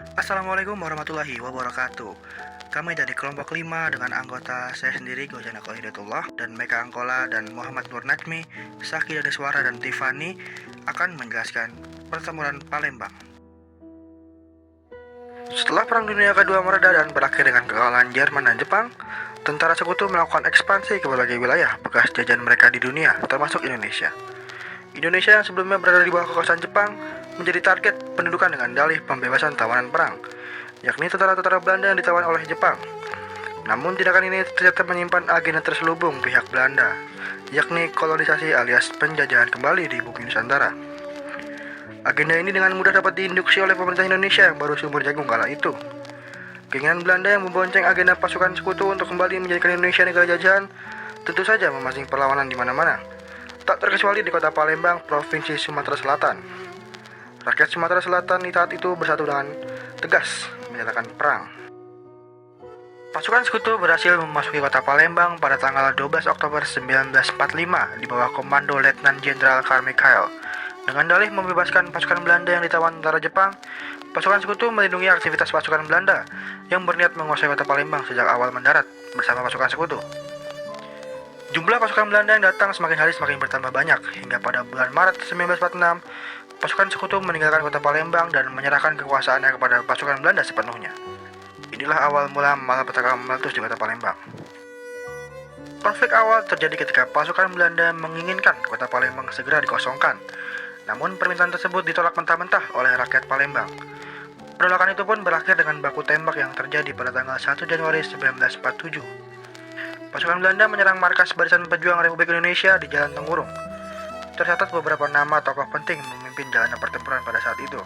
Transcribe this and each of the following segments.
Assalamualaikum warahmatullahi wabarakatuh. Kami dari kelompok 5 dengan anggota saya sendiri Gojana Hidayatullah dan Meka Angkola dan Muhammad Nur Najmi, Saki Dadeswara dan Tiffany akan menjelaskan pertempuran Palembang. Setelah Perang Dunia Kedua mereda dan berakhir dengan kekalahan Jerman dan Jepang, tentara sekutu melakukan ekspansi ke berbagai wilayah bekas jajahan mereka di dunia, termasuk Indonesia. Indonesia yang sebelumnya berada di bawah kekuasaan Jepang menjadi target pendudukan dengan dalih pembebasan tawanan perang, yakni tentara-tentara Belanda yang ditawan oleh Jepang. Namun tindakan ini ternyata menyimpan agenda terselubung pihak Belanda, yakni kolonisasi alias penjajahan kembali di bumi Nusantara. Agenda ini dengan mudah dapat diinduksi oleh pemerintah Indonesia yang baru sumber jagung kala itu. Keinginan Belanda yang membonceng agenda pasukan sekutu untuk kembali menjadikan Indonesia negara jajahan tentu saja memancing perlawanan di mana-mana, tak terkecuali di kota Palembang, Provinsi Sumatera Selatan. Rakyat Sumatera Selatan di saat itu bersatu dengan tegas menyatakan perang. Pasukan sekutu berhasil memasuki kota Palembang pada tanggal 12 Oktober 1945 di bawah komando Letnan Jenderal Karl Michael. Dengan dalih membebaskan pasukan Belanda yang ditawan tentara Jepang, pasukan sekutu melindungi aktivitas pasukan Belanda yang berniat menguasai kota Palembang sejak awal mendarat bersama pasukan sekutu. Jumlah pasukan Belanda yang datang semakin hari semakin bertambah banyak, hingga pada bulan Maret 1946, pasukan sekutu meninggalkan kota Palembang dan menyerahkan kekuasaannya kepada pasukan Belanda sepenuhnya. Inilah awal mula malapetaka meletus di kota Palembang. Konflik awal terjadi ketika pasukan Belanda menginginkan kota Palembang segera dikosongkan. Namun permintaan tersebut ditolak mentah-mentah oleh rakyat Palembang. Penolakan itu pun berakhir dengan baku tembak yang terjadi pada tanggal 1 Januari 1947. Pasukan Belanda menyerang markas Barisan Pejuang Republik Indonesia di Jalan Tenggurung. Tercatat beberapa nama tokoh penting memimpin jalannya pertempuran pada saat itu.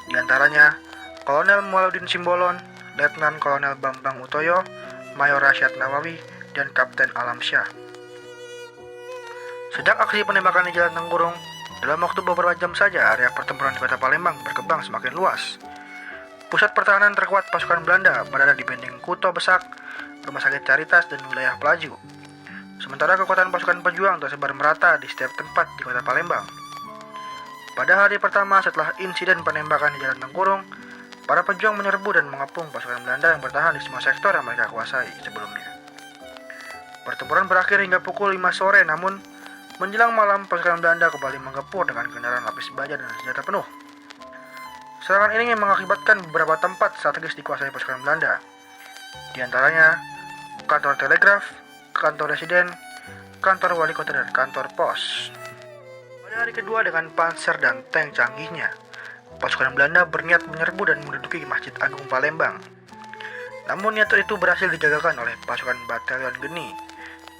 Di antaranya, Kolonel Mualudin Simbolon, Letnan Kolonel Bambang Utoyo, Mayor Rasyad Nawawi, dan Kapten Alamsyah. Sejak aksi penembakan di Jalan Tenggurung, dalam waktu beberapa jam saja area pertempuran di kota Palembang berkembang semakin luas. Pusat pertahanan terkuat pasukan Belanda berada di Benteng Kuto Besak, Rumah Sakit Caritas, dan wilayah Pelaju. Sementara kekuatan pasukan pejuang tersebar merata di setiap tempat di kota Palembang. Pada hari pertama setelah insiden penembakan di Jalan Tenggurung, para pejuang menyerbu dan mengepung pasukan Belanda yang bertahan di semua sektor yang mereka kuasai sebelumnya. Pertempuran berakhir hingga pukul 5 sore, namun menjelang malam pasukan Belanda kembali menggempur dengan kendaraan lapis baja dan senjata penuh. Serangan ini mengakibatkan beberapa tempat strategis dikuasai pasukan Belanda. Di antaranya kantor telegraf, kantor residen, kantor wali kota, dan kantor pos. Pada hari kedua dengan panser dan tank canggihnya, pasukan Belanda berniat menyerbu dan menduduki Masjid Agung Palembang. Namun niat itu berhasil digagalkan oleh pasukan Batalion Geni,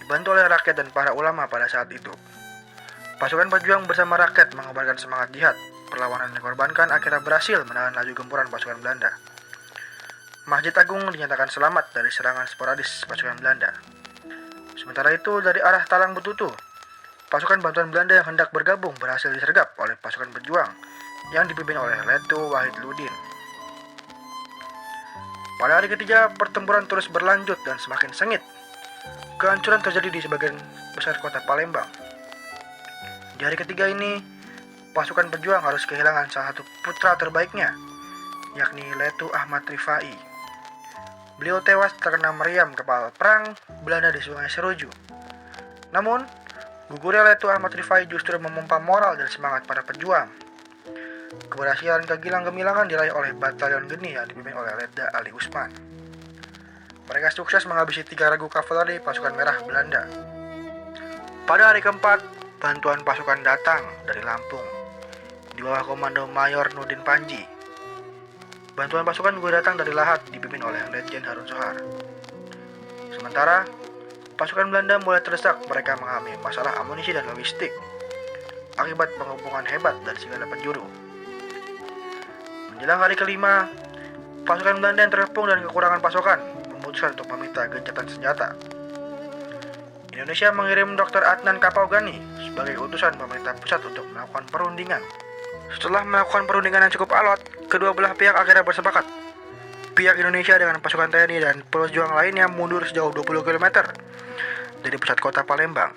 dibantu oleh rakyat dan para ulama pada saat itu. Pasukan pejuang bersama rakyat mengobarkan semangat jihad. Perlawanan yang dikorbankan akhirnya berhasil menahan laju gempuran pasukan Belanda. Masjid Agung dinyatakan selamat dari serangan sporadis pasukan Belanda. Sementara itu, dari arah Talang Betutu, pasukan bantuan Belanda yang hendak bergabung berhasil disergap oleh pasukan pejuang yang dipimpin oleh Letu Wahid Ludin. Pada hari ketiga, pertempuran terus berlanjut dan semakin sengit. Kehancuran terjadi di sebagian besar kota Palembang. Di hari ketiga ini, pasukan pejuang harus kehilangan salah satu putra terbaiknya, yakni Letu Ahmad Rifai. Beliau tewas terkena meriam kapal perang Belanda di Sungai Seroju. Namun, gugurnya Letu Ahmad Rifai justru memompa moral dan semangat para pejuang. Keberhasilan kegilang-gemilangan diraih oleh Batalion Geni yang dipimpin oleh Letda Ali Usman. Mereka sukses menghabisi 3 regu kavaleri pasukan merah Belanda. Pada hari keempat, bantuan pasukan datang dari Lampung di bawah komando Mayor Nurdin Panji. Bantuan pasukan juga datang dari Lahat dipimpin oleh Letjen Harun Sohar. Sementara, pasukan Belanda mulai terdesak, mereka mengalami masalah amunisi dan logistik akibat penghubungan hebat dari segala penjuru. Menjelang hari kelima, pasukan Belanda yang terkepung dan kekurangan pasokan memutuskan untuk meminta gencatan senjata. Indonesia mengirim Dr. Adnan Kapaugani sebagai utusan pemerintah pusat untuk melakukan perundingan. Setelah melakukan perundingan yang cukup alot, kedua belah pihak akhirnya bersepakat. Pihak Indonesia dengan pasukan TNI dan pejuang lainnya mundur sejauh 20 km dari pusat kota Palembang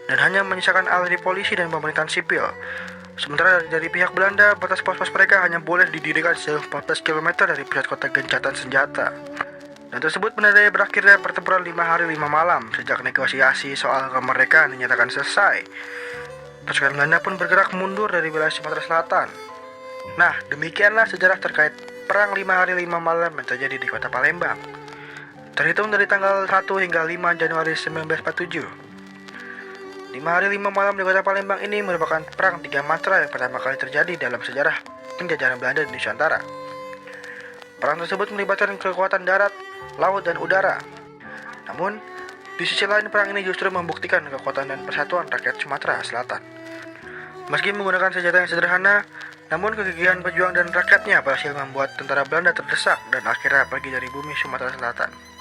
dan hanya menyisakan aleri polisi dan pemerintahan sipil Sementara dari pihak Belanda, batas pos-pos mereka hanya boleh didirikan sejauh 14 km dari pusat kota gencatan senjata. Dan tersebut menandai berakhirnya pertempuran 5 hari 5 malam sejak negosiasi soal kemerdekaan dinyatakan selesai. Pasukan Belanda pun bergerak mundur dari wilayah Sumatera Selatan. Nah, demikianlah sejarah terkait perang 5 hari 5 malam yang terjadi di kota Palembang. Terhitung dari tanggal 1 hingga 5 Januari 1947. 5 hari 5 malam di kota Palembang ini merupakan perang 3 matra yang pertama kali terjadi dalam sejarah penjajahan Belanda di Nusantara. Perang tersebut melibatkan kekuatan darat, laut, dan udara. Namun, di sisi lain perang ini justru membuktikan kekuatan dan persatuan rakyat Sumatera Selatan. Meski menggunakan senjata yang sederhana, namun kegigihan pejuang dan rakyatnya berhasil membuat tentara Belanda terdesak dan akhirnya pergi dari bumi Sumatera Selatan.